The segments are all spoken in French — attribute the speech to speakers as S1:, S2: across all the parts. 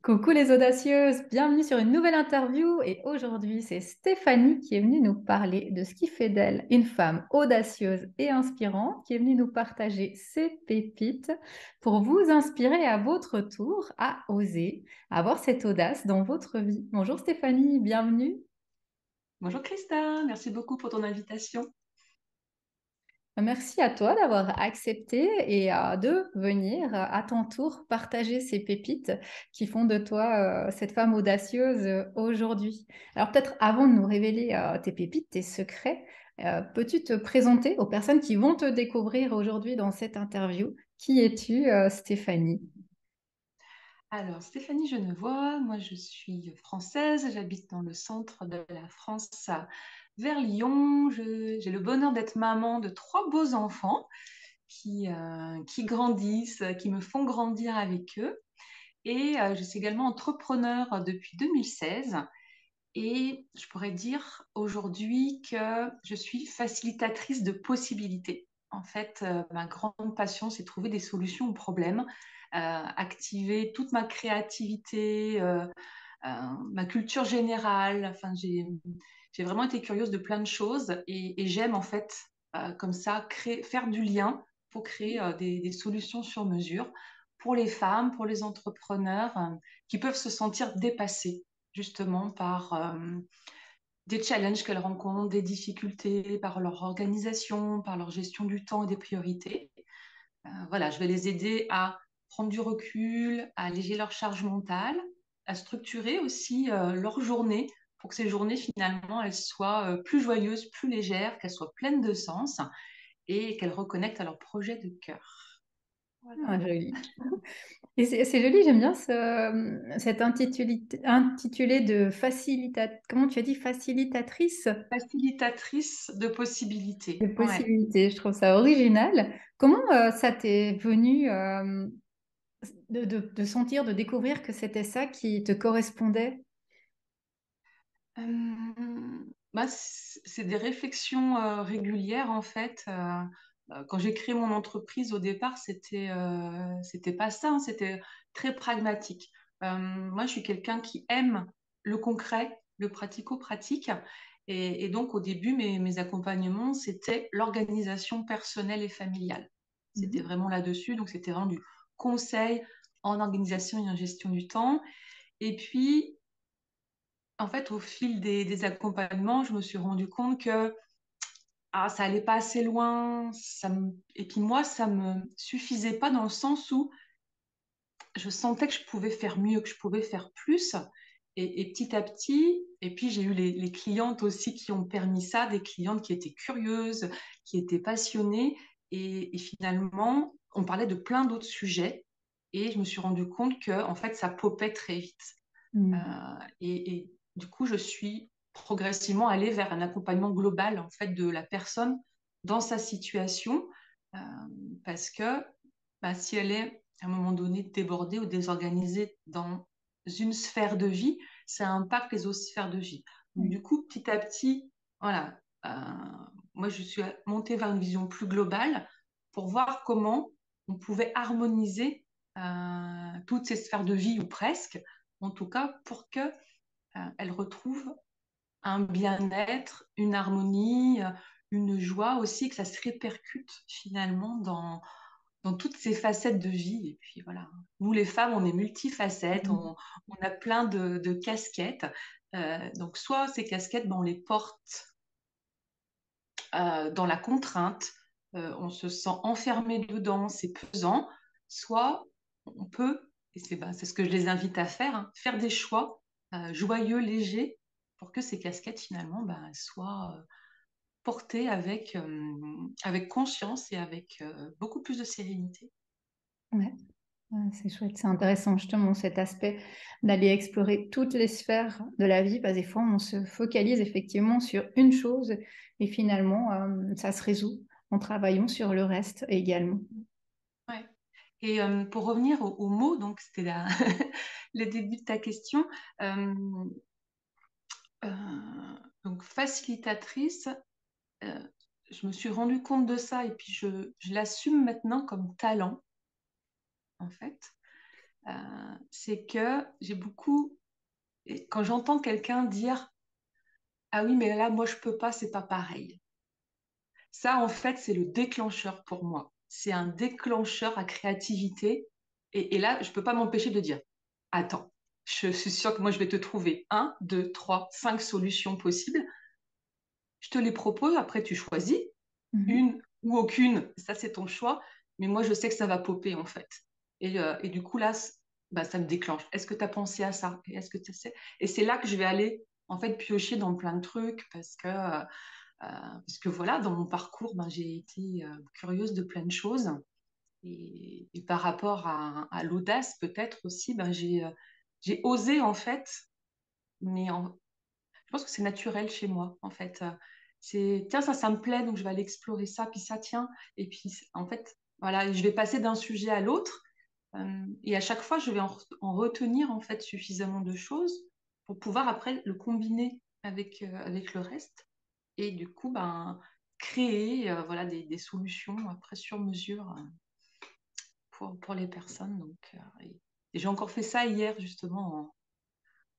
S1: Coucou les audacieuses, bienvenue sur une nouvelle interview et aujourd'hui c'est Stéphanie qui est venue nous parler de ce qui fait d'elle une femme audacieuse et inspirante, qui est venue nous partager ses pépites pour vous inspirer à votre tour à oser, à avoir cette audace dans votre vie. Bonjour Stéphanie, bienvenue.
S2: Bonjour Christa, merci beaucoup pour ton invitation.
S1: Merci à toi d'avoir accepté et de venir à ton tour partager ces pépites qui font de toi cette femme audacieuse aujourd'hui. Alors peut-être avant de nous révéler tes pépites, tes secrets, peux-tu te présenter aux personnes qui vont te découvrir aujourd'hui dans cette interview? Qui es-tu, Stéphanie?
S2: Alors Stéphanie Genevois, moi je suis française, j'habite dans le centre de la France, vers Lyon. J'ai le bonheur d'être maman de trois beaux enfants qui grandissent, qui me font grandir avec eux. Et je suis également entrepreneur depuis 2016. Et je pourrais dire aujourd'hui que je suis facilitatrice de possibilités. En fait, ma grande passion, c'est trouver des solutions aux problèmes, activer toute ma créativité, ma culture générale. Enfin, j'ai vraiment été curieuse de plein de choses et j'aime en fait comme ça faire du lien pour créer des solutions sur mesure pour les femmes, pour les entrepreneurs qui peuvent se sentir dépassés justement par des challenges qu'elles rencontrent, des difficultés, par leur organisation, par leur gestion du temps et des priorités. Voilà, je vais les aider à prendre du recul, à alléger leur charge mentale, à structurer aussi leur journée pour que ces journées, finalement, elles soient plus joyeuses, plus légères, qu'elles soient pleines de sens et qu'elles reconnectent à leur projet de cœur. Voilà.
S1: Ah, joli. Et c'est joli, j'aime bien cet intitulé de comment tu as dit, facilitatrice
S2: Facilitatrice de
S1: de
S2: possibilités. Ouais.
S1: possibilités. Je trouve ça original. Comment ça t'est venu de sentir, de découvrir que c'était ça qui te correspondait?
S2: Bah, c'est des réflexions régulières en fait. Quand j'ai créé mon entreprise au départ, c'était pas ça, hein, c'était très pragmatique. Moi, je suis quelqu'un qui aime le concret, le pratico-pratique, et donc au début, mes accompagnements, c'était l'organisation personnelle et familiale. C'était
S1: Mhm.
S2: vraiment là-dessus, donc c'était vraiment du conseil en organisation et en gestion du temps. Et puis en fait, au fil des accompagnements, je me suis rendu compte que ça allait pas assez loin. Et puis moi, ça me suffisait pas dans le sens où je sentais que je pouvais faire mieux, que je pouvais faire plus. Et petit à petit, et puis j'ai eu les clientes aussi qui ont permis ça, des clientes qui étaient curieuses, qui étaient passionnées. Et finalement, on parlait de plein d'autres sujets. Et je me suis rendu compte que, en fait, ça popait très vite. Euh,
S1: Mhm.
S2: et du coup, je suis progressivement allée vers un accompagnement global en fait de la personne dans sa situation, euh, parce que bah, si elle est à un moment donné débordée ou désorganisée dans une sphère de vie, ça impacte les autres sphères de vie. Donc, du coup, petit à petit, voilà, moi je suis montée vers une vision plus globale pour voir comment on pouvait harmoniser toutes ces sphères de vie ou presque en tout cas pour que elle retrouve un bien-être, une harmonie, une joie aussi, que ça se répercute finalement dans toutes ces facettes de vie. Et puis voilà, nous les femmes, on est multifacettes, on a plein de casquettes. Donc soit ces casquettes, ben, on les porte dans la contrainte, on se sent enfermé dedans, c'est pesant, soit on peut, et c'est ce que je les invite à faire, hein, faire des choix joyeux, légers, pour que ces casquettes finalement ben, soient portées avec conscience et avec beaucoup plus de sérénité.
S1: Ouais. Ouais, c'est chouette, c'est intéressant justement cet aspect d'aller explorer toutes les sphères de la vie, parce que des fois on se focalise effectivement sur une chose et finalement ça se résout en travaillant sur le reste également.
S2: Ouais. Et pour revenir aux mots, donc c'était le début de ta question, euh, donc facilitatrice, euh, je me suis rendu compte de ça et puis je l'assume maintenant comme talent, en fait. c'est que j'ai beaucoup, et quand j'entends quelqu'un dire, ah oui, mais là, moi, je peux pas, c'est pas pareil. Ça, en fait, c'est le déclencheur pour moi. C'est un déclencheur à créativité. Et là, je peux pas m'empêcher de dire, attends, je suis sûre que moi, je vais te trouver un, deux, trois, cinq solutions possibles. Je te les propose, après, tu choisis
S1: Mhm.
S2: une ou aucune. Ça, c'est ton choix. Mais moi, je sais que ça va popper, en fait. Et du coup, là, bah, ça me déclenche. Est-ce que tu as pensé à ça? Et est-ce que tu sais? Et c'est là que je vais aller, en fait, piocher dans plein de trucs parce que voilà, dans mon parcours, ben, j'ai été curieuse de plein de choses. Et par rapport à l'audace, peut-être aussi, ben, j'ai osé, en fait, mais je pense que c'est naturel chez moi, en fait. C'est, tiens, ça me plaît, donc je vais aller explorer ça, puis ça, tiens. Et puis, en fait, voilà, je vais passer d'un sujet à l'autre. Et à chaque fois, je vais en retenir, en fait, suffisamment de choses pour pouvoir après le combiner avec le reste. Et du coup, ben, créer voilà, des solutions après sur mesure pour les personnes. Donc, et j'ai encore fait ça hier, justement.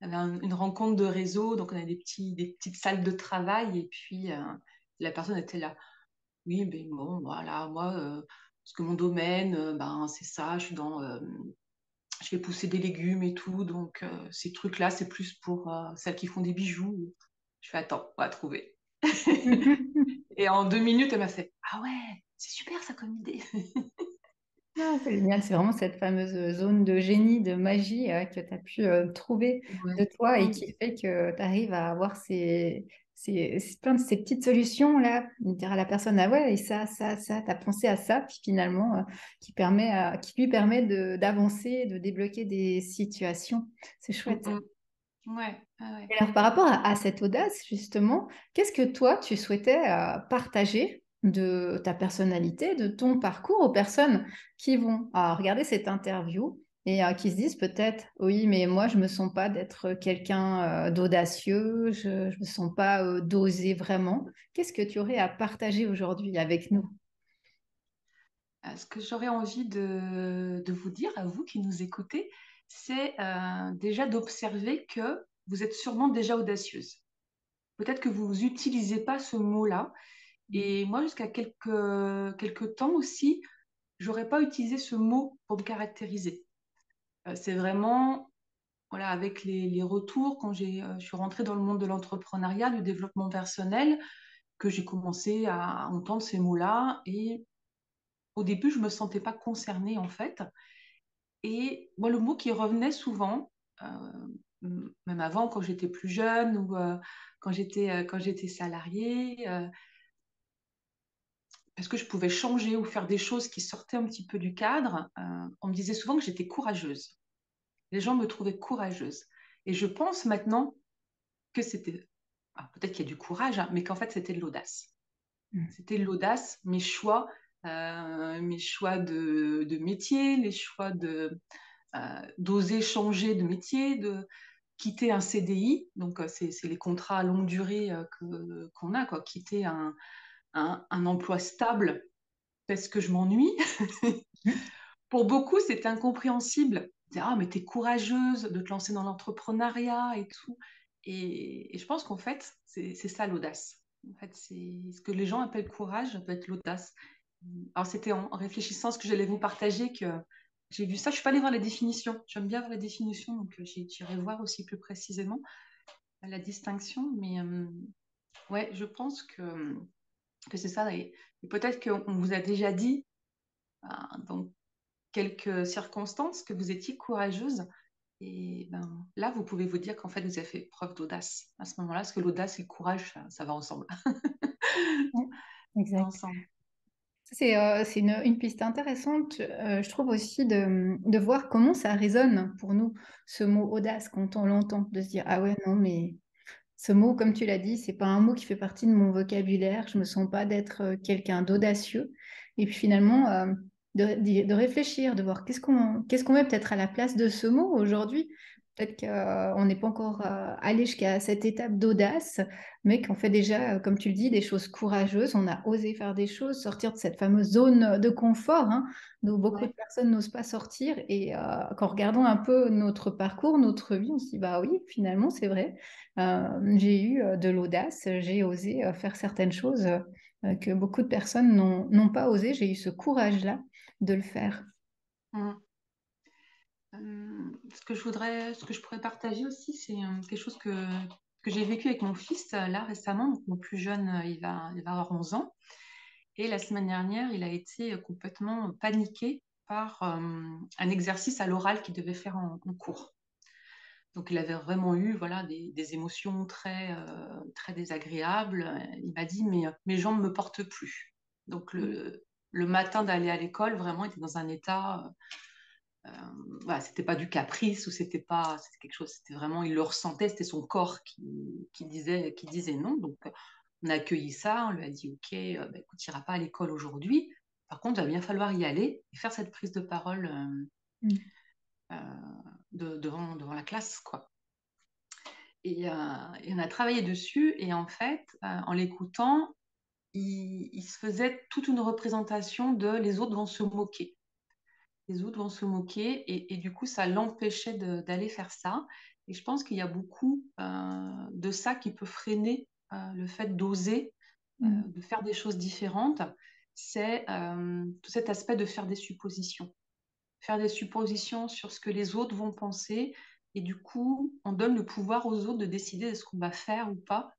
S2: On avait une rencontre de réseau, donc on avait des petites salles de travail, et puis la personne était là. Oui, ben bon, voilà, moi, parce que mon domaine, ben, c'est ça, je fais pousser des légumes et tout, donc ces trucs-là, c'est plus pour celles qui font des bijoux. Je fais, attends, on va trouver. Et en 2 minutes, elle m'a fait, ah ouais, c'est super ça comme idée.
S1: Ah, c'est génial, c'est vraiment cette fameuse zone de génie, de magie que tu as pu trouver
S2: Ouais.
S1: de toi et
S2: Oui.
S1: qui fait que tu arrives à avoir plein de ces petites solutions-là, de dire à la personne, ah ouais, et ça, tu as pensé à ça, puis finalement, qui lui permet d'avancer, de débloquer des situations. C'est
S2: Mm,
S1: chouette.
S2: mm. Ouais, ah ouais.
S1: Et alors, par rapport à cette audace, justement, qu'est-ce que toi, tu souhaitais partager de ta personnalité, de ton parcours aux personnes qui vont regarder cette interview et qui se disent peut-être, oui, mais moi, je me sens pas d'être quelqu'un d'audacieux, je ne me sens pas d'oser vraiment. Qu'est-ce que tu aurais à partager aujourd'hui avec nous?
S2: Ce que j'aurais envie de vous dire, à vous qui nous écoutez, c'est déjà d'observer que vous êtes sûrement déjà audacieuse. Peut-être que vous n'utilisez pas ce mot-là. Et moi, jusqu'à quelques temps aussi, j'aurais pas utilisé ce mot pour me caractériser. C'est vraiment, voilà, avec les retours, quand je suis rentrée dans le monde de l'entrepreneuriat, du développement personnel, que j'ai commencé à entendre ces mots-là. Et au début, je me sentais pas concernée, en fait. Et moi, le mot qui revenait souvent, même avant, quand j'étais plus jeune ou quand j'étais salariée, parce que je pouvais changer ou faire des choses qui sortaient un petit peu du cadre, on me disait souvent que j'étais courageuse. Les gens me trouvaient courageuse. Et je pense maintenant que c'était, peut-être qu'il y a du courage, hein, mais qu'en fait, c'était de l'audace. C'était de l'audace, mes choix de métier, les choix d'oser changer de métier, de quitter un CDI, donc c'est les contrats à longue durée qu'on a, quoi, quitter un emploi stable parce que je m'ennuie. Pour beaucoup, c'était incompréhensible. Ils disaient, ah, mais t'es courageuse de te lancer dans l'entrepreneuriat et tout. Et je pense qu'en fait, c'est ça l'audace. En fait, c'est ce que les gens appellent courage, ça peut être l'audace. Alors, c'était en réfléchissant à ce que j'allais vous partager que j'ai vu ça. Je suis pas allée voir les définitions. J'aime bien voir les définitions, donc j'irai voir aussi plus précisément la distinction. Mais ouais, je pense que c'est ça. Et peut-être qu'on vous a déjà dit dans quelques circonstances que vous étiez courageuse. Et ben, là, vous pouvez vous dire qu'en fait, vous avez fait preuve d'audace à ce moment-là, parce que l'audace et le courage, ça va ensemble.
S1: Ouais,
S2: Ça va
S1: exact.
S2: ensemble.
S1: C'est une piste intéressante, je trouve aussi de voir comment ça résonne pour nous, ce mot audace, quand on l'entend, de se dire, ah ouais, non, mais ce mot, comme tu l'as dit, c'est pas un mot qui fait partie de mon vocabulaire, je me sens pas d'être quelqu'un d'audacieux. Et puis finalement, de réfléchir, de voir qu'est-ce qu'on met peut-être à la place de ce mot aujourd'hui. Peut-être qu'on n'est pas encore allé jusqu'à cette étape d'audace, mais qu'on fait déjà, comme tu le dis, des choses courageuses. On a osé faire des choses, sortir de cette fameuse zone de confort, hein, d'où beaucoup de
S2: Ouais.
S1: personnes n'osent pas sortir. Et qu'en regardant un peu notre parcours, notre vie, on se dit, bah oui, finalement, c'est vrai. J'ai eu de l'audace, j'ai osé faire certaines choses que beaucoup de personnes n'ont pas osé. J'ai eu ce courage-là de le faire.
S2: Mm. Ce que je pourrais partager aussi, c'est quelque chose que j'ai vécu avec mon fils là récemment. Donc, mon plus jeune, il va avoir 11 ans. Et la semaine dernière, il a été complètement paniqué par un exercice à l'oral qu'il devait faire en cours. Donc, il avait vraiment eu voilà, des émotions très désagréables. Il m'a dit, mais mes jambes ne me portent plus. Donc, le matin d'aller à l'école, vraiment, il était dans un état euh, voilà, c'était pas du caprice ou c'était quelque chose, c'était vraiment, il le ressentait, c'était son corps qui disait non. Donc, on a accueilli ça, on lui a dit, OK, bah, écoute, tu n'iras pas à l'école aujourd'hui. Par contre, il va bien falloir y aller et faire cette prise de parole
S1: Mm.
S2: euh, devant la classe, quoi. Et on a travaillé dessus et en fait, en l'écoutant, il se faisait toute une représentation de les autres vont se moquer. Les autres vont se moquer et du coup, ça l'empêchait d'aller faire ça. Et je pense qu'il y a beaucoup de ça qui peut freiner le fait d'oser,
S1: Mm.
S2: de faire des choses différentes. C'est tout cet aspect de faire des suppositions. Faire des suppositions sur ce que les autres vont penser. Et du coup, on donne le pouvoir aux autres de décider de ce qu'on va faire ou pas.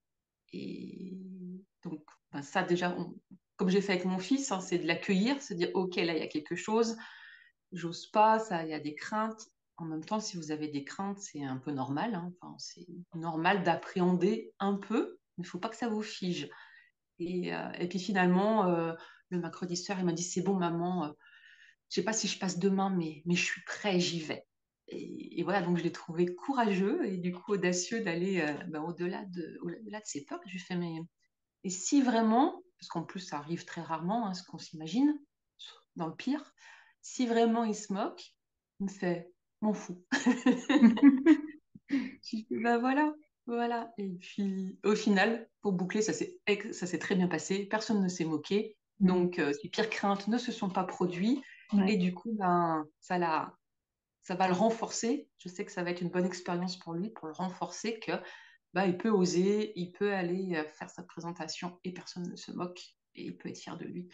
S2: Et donc, ben ça déjà, comme j'ai fait avec mon fils, hein, c'est de l'accueillir, se dire, OK, là, il y a quelque chose j'ose pas, ça, il y a des craintes. En même temps, si vous avez des craintes, c'est un peu normal, hein. Enfin, c'est normal d'appréhender un peu, mais il faut pas que ça vous fige. Et puis finalement, le mercredi soir, il m'a dit, c'est bon, maman, je sais pas si je passe demain, mais je suis prêt, j'y vais. Et voilà, donc je l'ai trouvé courageux et du coup audacieux d'aller ben, au-delà de ses peurs. Je lui ai fait, mais et si vraiment, parce qu'en plus ça arrive très rarement, hein, ce qu'on s'imagine, dans le pire, si vraiment il se moque, il me fait, m'en fous. Je fais, bah voilà, voilà. Et puis au final, pour boucler, ça s'est très bien passé, personne ne s'est moqué,
S1: Mm.
S2: donc les pires craintes ne se sont pas produites, et
S1: Ouais.
S2: du coup, ben, ça va le renforcer. Je sais que ça va être une bonne expérience pour lui, pour le renforcer, que bah, il peut oser, il peut aller faire sa présentation et personne ne se moque et il peut être fier de lui.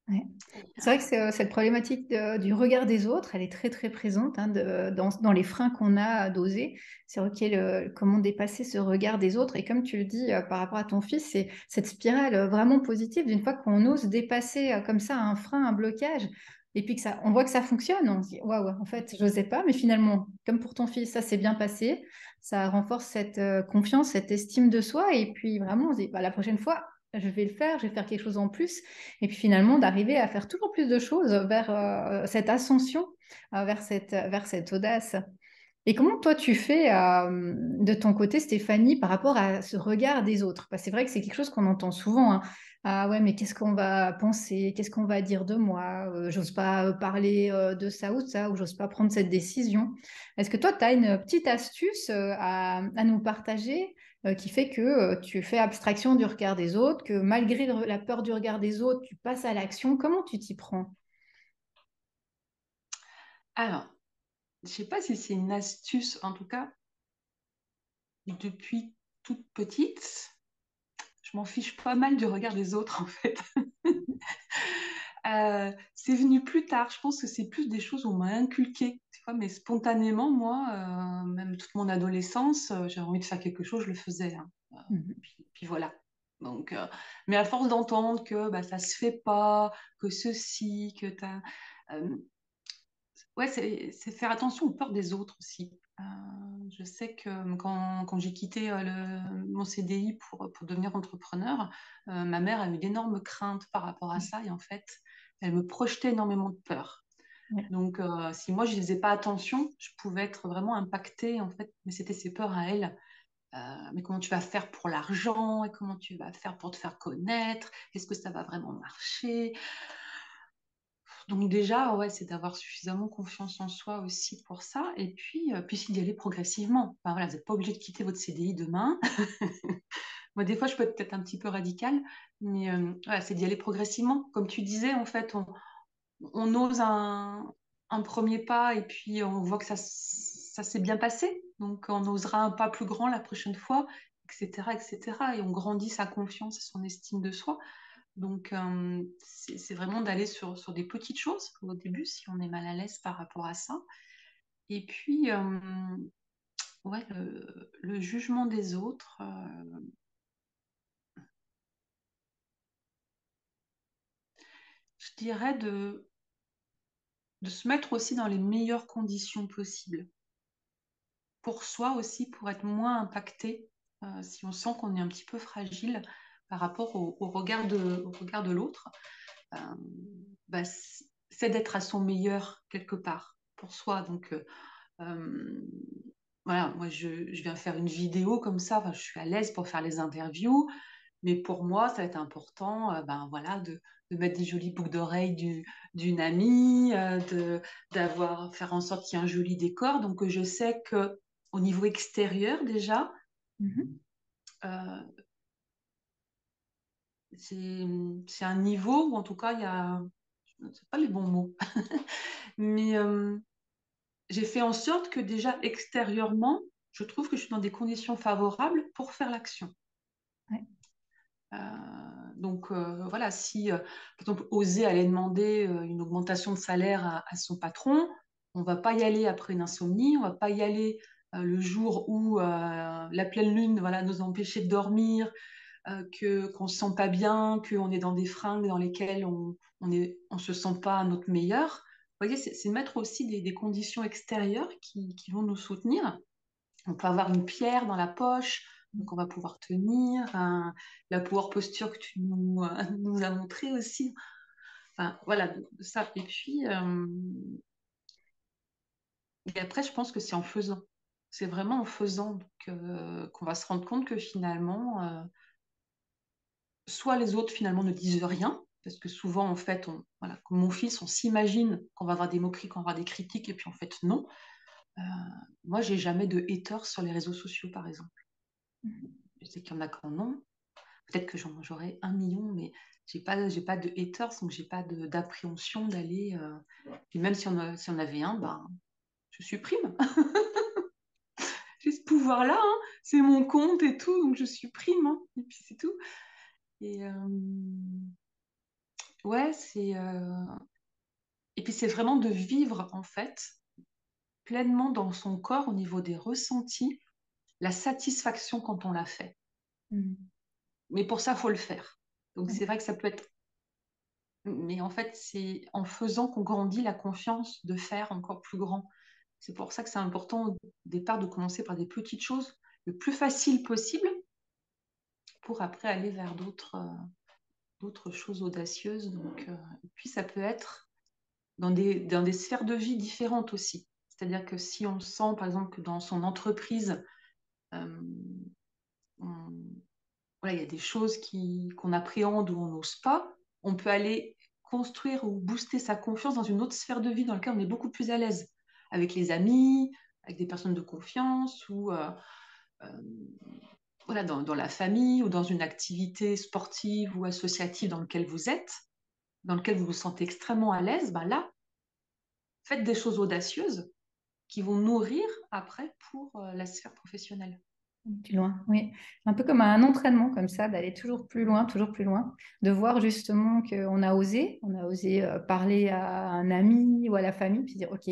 S1: Ouais.
S2: Et,
S1: C'est vrai que cette problématique du regard des autres, elle est très très présente hein, dans les freins qu'on a à doser. C'est ok, comment dépasser ce regard des autres. Et comme tu le dis par rapport à ton fils, c'est cette spirale vraiment positive d'une fois qu'on ose dépasser comme ça un frein, un blocage. Et puis que ça, on voit que ça fonctionne. On se dit, waouh, en fait, je n'osais pas. Mais finalement, comme pour ton fils, ça s'est bien passé. Ça renforce cette confiance, cette estime de soi. Et puis vraiment, on se dit, bah, la prochaine fois, je vais le faire, je vais faire quelque chose en plus. Et puis finalement, d'arriver à faire toujours plus de choses vers cette ascension, vers cette audace. Et comment toi tu fais de ton côté, Stéphanie, par rapport à ce regard des autres? Parce que c'est vrai que c'est quelque chose qu'on entend souvent, hein. Ah ouais, mais qu'est-ce qu'on va penser? Qu'est-ce qu'on va dire de moi? J'ose pas parler de ça ou de ça, ou j'ose pas prendre cette décision. Est-ce que toi, tu as une petite astuce à nous partager qui fait que tu fais abstraction du regard des autres, que malgré la peur du regard des autres, tu passes à l'action? Comment tu t'y prends?
S2: alors, je sais pas si c'est une astuce, en tout cas, depuis toute petite, je m'en fiche pas mal du regard des autres, en fait. C'est venu plus tard. Je pense que c'est plus des choses où on m'a inculqué. Tu vois, mais spontanément, moi, même toute mon adolescence, j'avais envie de faire quelque chose, je le faisais, hein.
S1: Mhm.
S2: Puis voilà. Donc, mais à force d'entendre que bah, ça se fait pas, que ceci, que t'as, euh, ouais, c'est faire attention aux peurs des autres aussi. Je sais que quand j'ai quitté mon CDI pour devenir entrepreneur, ma mère a eu d'énormes craintes par rapport à ça et en fait, elle me projetait énormément de peur.
S1: Ouais.
S2: Donc, si moi, je ne faisais pas attention, je pouvais être vraiment impactée en fait, mais c'était ses peurs à elle. Mais comment tu vas faire pour l'argent et comment tu vas faire pour te faire connaître? Est-ce que ça va vraiment marcher? Donc déjà, ouais, c'est d'avoir suffisamment confiance en soi aussi pour ça. Et puis c'est d'y aller progressivement. Enfin, voilà, vous n'êtes pas obligé de quitter votre CDI demain. Moi, des fois, je peux être peut-être un petit peu radicale, mais voilà, c'est d'y aller progressivement. Comme tu disais, en fait, on ose un premier pas et puis on voit que ça s'est bien passé. Donc, on osera un pas plus grand la prochaine fois, etc., etc. Et on grandit sa confiance et son estime de soi. Donc, c'est vraiment d'aller sur des petites choses au début, si on est mal à l'aise par rapport à ça. Et puis, ouais, le jugement des autres, je dirais de se mettre aussi dans les meilleures conditions possibles. Pour soi aussi, pour être moins impacté, si on sent qu'on est un petit peu fragile par rapport au regard de l'autre, euh, bah, c'est d'être à son meilleur quelque part pour soi. Donc, euh, voilà, moi je viens faire une vidéo comme ça, enfin, je suis à l'aise pour faire les interviews, mais pour moi, ça va être important ben, voilà, de mettre des jolies boucles d'oreilles d'une amie, faire en sorte qu'il y ait un joli décor. Donc, je sais que au niveau extérieur, déjà,
S1: Mhm.
S2: euh, c'est, c'est un niveau où, en tout cas, il y a, je ne sais pas les bons mots, mais j'ai fait en sorte que déjà extérieurement, je trouve que je suis dans des conditions favorables pour faire l'action.
S1: Ouais.
S2: Euh, donc voilà, si par exemple oser aller demander une augmentation de salaire à son patron, on va pas y aller après une insomnie, on va pas y aller le jour où la pleine lune voilà, nous empêcher de dormir, qu'on se sent pas bien, qu'on est dans des fringues dans lesquelles on se sent pas à notre meilleur. Vous voyez, c'est mettre aussi des conditions extérieures qui vont nous soutenir. On peut avoir une pierre dans la poche, donc on va pouvoir tenir. La power posture que tu nous as montré aussi. Enfin, voilà, ça. Et après, je pense que c'est en faisant. C'est vraiment en faisant qu'on va se rendre compte que finalement, soit les autres finalement ne disent rien, parce que souvent, en fait, voilà, comme mon fils, on s'imagine qu'on va avoir des moqueries, qu'on va avoir des critiques, et puis en fait, non. Euh, Moi, j'ai jamais de haters sur les réseaux sociaux, par exemple. Je sais qu'il y en a qui en ont. Peut-être que j'aurais 1 million, mais j'ai pas de haters, donc j'ai pas d'appréhension d'aller. Puis même si on avait un, ben, je supprime. J'ai ce pouvoir-là, hein. C'est mon compte et tout, donc je supprime, hein. Et puis c'est tout. Et ouais, et puis c'est vraiment de vivre en fait pleinement dans son corps au niveau des ressentis, la satisfaction quand on l'a fait.
S1: Mhm.
S2: Mais pour ça, il faut le faire. Donc
S1: Ouais.
S2: c'est vrai que ça peut être. Mais en fait, c'est en faisant qu'on grandit la confiance de faire encore plus grand. C'est pour ça que c'est important au départ de commencer par des petites choses le plus facile possible pour après aller vers d'autres choses audacieuses. Donc, et puis, ça peut être dans des sphères de vie différentes aussi. C'est-à-dire que si on sent, par exemple, que dans son entreprise, euh, on- voilà, il y a des choses qu'on appréhende ou on n'ose pas, on peut aller construire ou booster sa confiance dans une autre sphère de vie dans laquelle on est beaucoup plus à l'aise, avec les amis, avec des personnes de confiance ou euh, voilà, dans la famille ou dans une activité sportive ou associative dans laquelle vous êtes, dans laquelle vous vous sentez extrêmement à l'aise, ben là, faites des choses audacieuses qui vont nourrir après pour la sphère professionnelle.
S1: Plus loin, oui. Un peu comme un entraînement comme ça, d'aller toujours plus loin, de voir justement qu'on on a osé parler à un ami ou à la famille, puis dire, OK,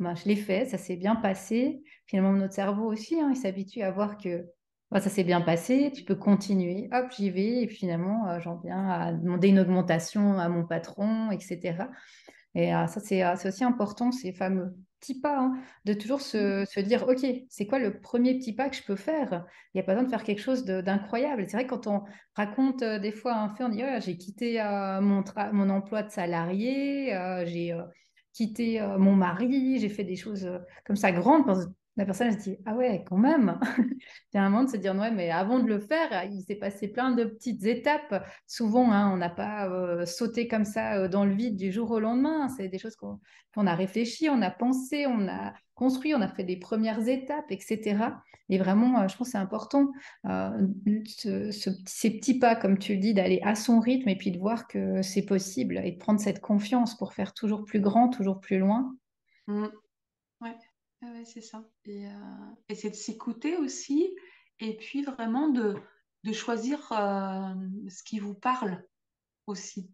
S1: ben, je l'ai fait, ça s'est bien passé. Finalement, notre cerveau aussi, hein, il s'habitue à voir que ben, ça s'est bien passé, tu peux continuer, hop, j'y vais, et puis finalement, j'en viens à demander une augmentation à mon patron, etc. Et ça, c'est aussi important, ces fameux petits pas, hein, de toujours se dire, OK, c'est quoi le premier petit pas que je peux faire? Il n'y a pas besoin de faire quelque chose d'incroyable. C'est vrai que quand on raconte des fois un fait, on dit, ouais, j'ai quitté mon emploi de salarié, j'ai quitté mon mari, j'ai fait des choses comme ça grandes. la personne elle se dit, ah ouais, quand même. Il y a un moment de se dire, ouais, mais avant de le faire, il s'est passé plein de petites étapes. Souvent, hein, on n'a pas sauté comme ça dans le vide du jour au lendemain. C'est des choses qu'on a réfléchi, on a pensé, on a construit, on a fait des premières étapes, etc. Et vraiment, je pense que c'est important, ces petits pas, comme tu le dis, d'aller à son rythme et puis de voir que c'est possible et de prendre cette confiance pour faire toujours plus grand, toujours plus loin.
S2: Mm. Ouais, ouais, ouais, c'est ça. Et c'est de s'écouter aussi, et puis vraiment de choisir ce qui vous parle aussi.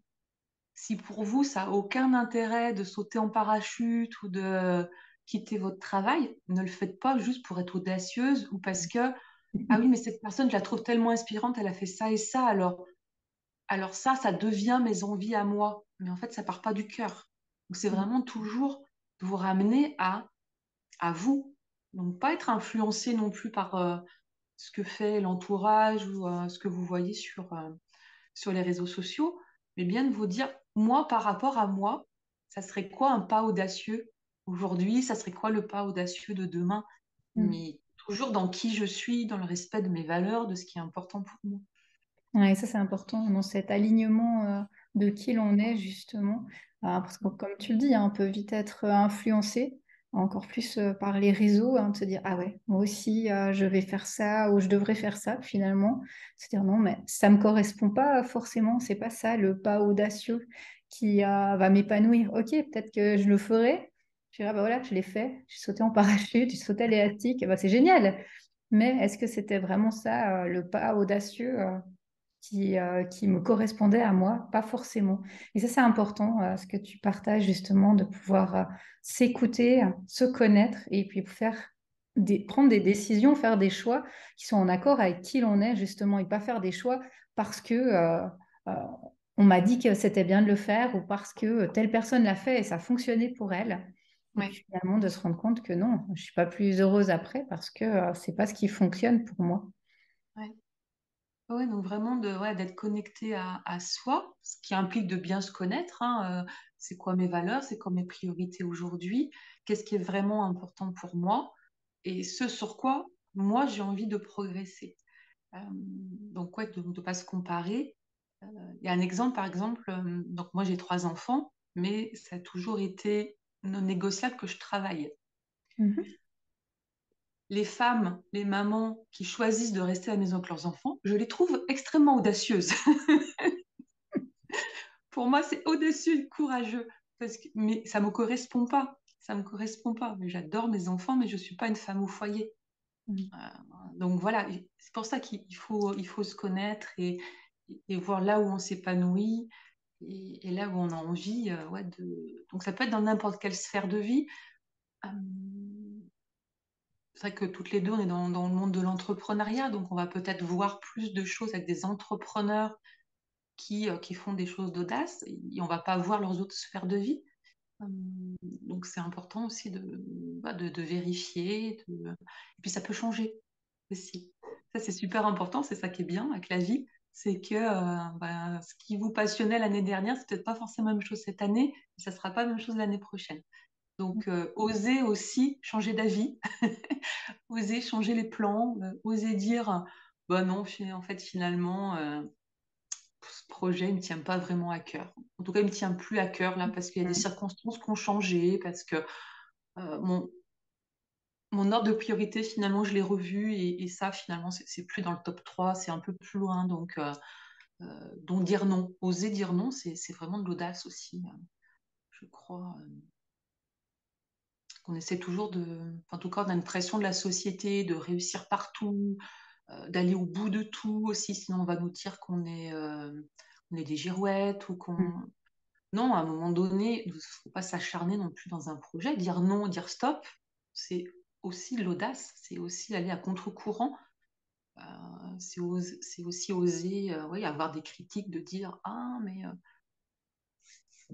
S2: Si pour vous, ça n'a aucun intérêt de sauter en parachute ou de quitter votre travail, ne le faites pas juste pour être audacieuse ou parce que, ah oui, mais cette personne, je la trouve tellement inspirante, elle a fait ça et ça, alors ça devient mes envies à moi. Mais en fait, ça part pas du cœur. Donc c'est vraiment toujours de vous ramener à vous. Donc pas être influencé non plus par ce que fait l'entourage ou ce que vous voyez sur les réseaux sociaux, mais bien de vous dire, moi, par rapport à moi, ça serait quoi un pas audacieux aujourd'hui? Ça serait quoi le pas audacieux de demain?
S1: Mm.
S2: Mais toujours dans qui je suis, dans le respect de mes valeurs, de ce qui est important pour moi.
S1: Ouais, ça, c'est important, dans cet alignement de qui l'on est, justement. Parce que, comme tu le dis, hein, on peut vite être influencé, encore plus par les réseaux, hein, de se dire, ah ouais, moi aussi, je vais faire ça ou je devrais faire ça, finalement. Se dire, non, mais ça ne me correspond pas forcément, c'est pas ça le pas audacieux qui va m'épanouir. Ok, peut-être que je le ferai. Je dirais, ah bah voilà, je l'ai fait, j'ai sauté en parachute, j'ai sauté à l'élastique, eh ben, c'est génial. Mais est-ce que c'était vraiment ça, le pas audacieux qui me correspondait à moi, pas forcément. Et ça, c'est important, ce que tu partages justement, de pouvoir s'écouter, se connaître et puis prendre des décisions, faire des choix qui sont en accord avec qui l'on est justement et pas faire des choix parce que euh, on m'a dit que c'était bien de le faire ou parce que telle personne l'a fait et ça fonctionnait pour elle. Et
S2: Ouais,
S1: puis finalement de se rendre compte que non, je suis pas plus heureuse après parce que c'est pas ce qui fonctionne pour moi.
S2: ouais. Ouais, donc vraiment ouais, d'être connecté à soi, ce qui implique de bien se connaître, hein, c'est quoi mes valeurs, c'est quoi mes priorités aujourd'hui, qu'est-ce qui est vraiment important pour moi et ce sur quoi moi j'ai envie de progresser. Donc ouais, de ne pas se comparer. Il y a un exemple, par exemple, donc moi j'ai 3 enfants, mais ça a toujours été non négociable que je travaille.
S1: Mhm.
S2: Les femmes, les mamans qui choisissent de rester à la maison avec leurs enfants, je les trouve extrêmement audacieuses. Pour moi, c'est audacieux, courageux, mais ça me correspond pas. Ça me correspond pas. Mais j'adore mes enfants, mais je suis pas une femme au foyer. Euh, donc voilà, c'est pour ça qu'il faut se connaître et voir là où on s'épanouit et là où on a envie. Ouais, Donc ça peut être dans n'importe quelle sphère de vie. Euh, c'est vrai que toutes les deux, on est dans le monde de l'entrepreneuriat, donc on va peut-être voir plus de choses avec des entrepreneurs qui font des choses d'audace et on va pas voir leurs autres sphères de vie. Donc c'est important aussi de vérifier. Et puis ça peut changer aussi. Ça c'est super important, c'est ça qui est bien avec la vie, c'est que ce qui vous passionnait l'année dernière, c'est peut-être pas forcément la même chose cette année, et ça sera pas la même chose l'année prochaine. Donc oser aussi changer d'avis, oser changer les plans, oser dire bah non, en fait finalement ce projet ne me tient pas vraiment à cœur. En tout cas, il me tient plus à cœur là parce qu'il y a des
S1: Mhm.
S2: circonstances qui ont changé, parce que euh, mon, mon ordre de priorité, finalement, je l'ai revu et ça, finalement, c'est plus dans le top 3, c'est un peu plus loin. Donc dire non, oser dire non, c'est vraiment de l'audace aussi, je crois. Qu'on essaie toujours en tout cas, on a une pression de la société de réussir partout, d'aller au bout de tout aussi, sinon on va nous dire on est des girouettes ou qu'on. Non, à un moment donné, il ne faut pas s'acharner non plus dans un projet. Dire non, dire stop, c'est aussi de l'audace, c'est aussi aller à contre-courant. Euh, c'est aussi oser oui, avoir des critiques de dire ah, mais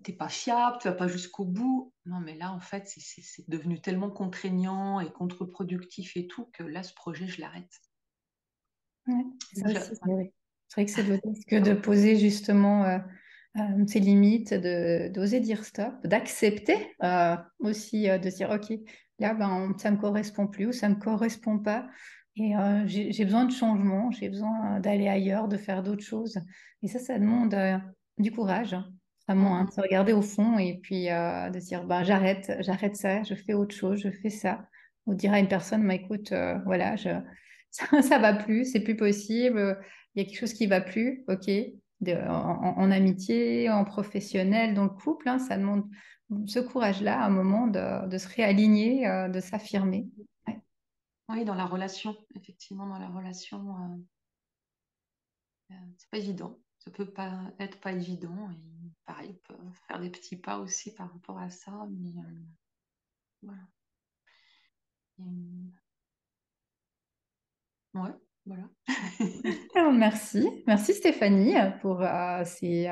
S2: t'es pas fiable, tu vas pas jusqu'au bout. Non, mais là, en fait, c'est devenu tellement contraignant et contre-productif et tout que là, ce projet, je l'arrête.
S1: Ouais,
S2: Donc,
S1: ça aussi, c'est vrai. C'est vrai que c'est de l'audace que de poser justement ses limites, d'oser dire stop, d'accepter aussi, de dire, OK, là, ben, ça ne me correspond plus ou ça ne me correspond pas. Et j'ai besoin de changement, j'ai besoin d'aller ailleurs, de faire d'autres choses. Et ça demande du courage, hein, vraiment, hein, de
S2: Mhm.
S1: se regarder au fond et puis de dire, ben, j'arrête ça, je fais autre chose, je fais ça. Ou dire à une personne, bah, écoute, voilà, ça va plus, c'est plus possible, il y a quelque chose qui va plus, ok, en amitié, en professionnel, dans le couple, hein, ça demande ce courage-là, à un moment, de se réaligner, de s'affirmer. Ouais,
S2: Oui, dans la relation, effectivement, dans la relation, c'est pas évident. Ça peut pas être pas évident. Et pareil, on peut faire des petits pas aussi par rapport à ça. Mais voilà. Et, ouais, voilà.
S1: alors, merci. Merci Stéphanie pour ces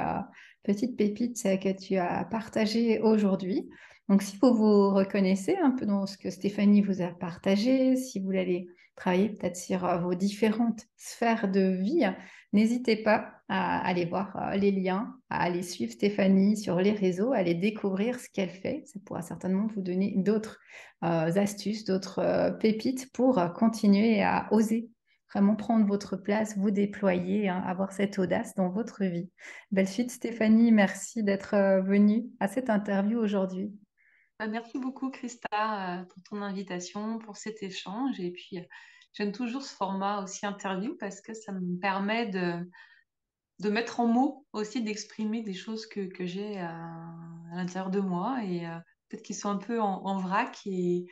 S1: petites pépites que tu as partagées aujourd'hui. Donc, si vous vous reconnaissez un peu dans ce que Stéphanie vous a partagé, si vous voulez aller travailler peut-être sur vos différentes sphères de vie, n'hésitez pas à aller voir les liens, à aller suivre Stéphanie sur les réseaux, à aller découvrir ce qu'elle fait. Ça pourra certainement vous donner d'autres astuces, d'autres pépites pour continuer à oser vraiment prendre votre place, vous déployer, hein, avoir cette audace dans votre vie. Belle suite, Stéphanie. Merci d'être venue à cette interview aujourd'hui.
S2: Bah, merci beaucoup, Christa, pour ton invitation, pour cet échange. Et puis, j'aime toujours ce format aussi interview parce que ça me permet de mettre en mots aussi, d'exprimer des choses que j'ai à l'intérieur de moi et peut-être qu'ils sont un peu en vrac. Et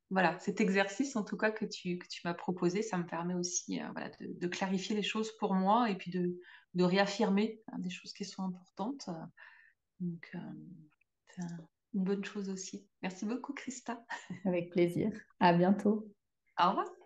S2: voilà, cet exercice en tout cas que tu m'as proposé, ça me permet aussi voilà, de clarifier les choses pour moi et puis de réaffirmer hein, des choses qui sont importantes. Donc, c'est une bonne chose aussi. Merci beaucoup, Christa.
S1: Avec plaisir. À bientôt.
S2: Au revoir.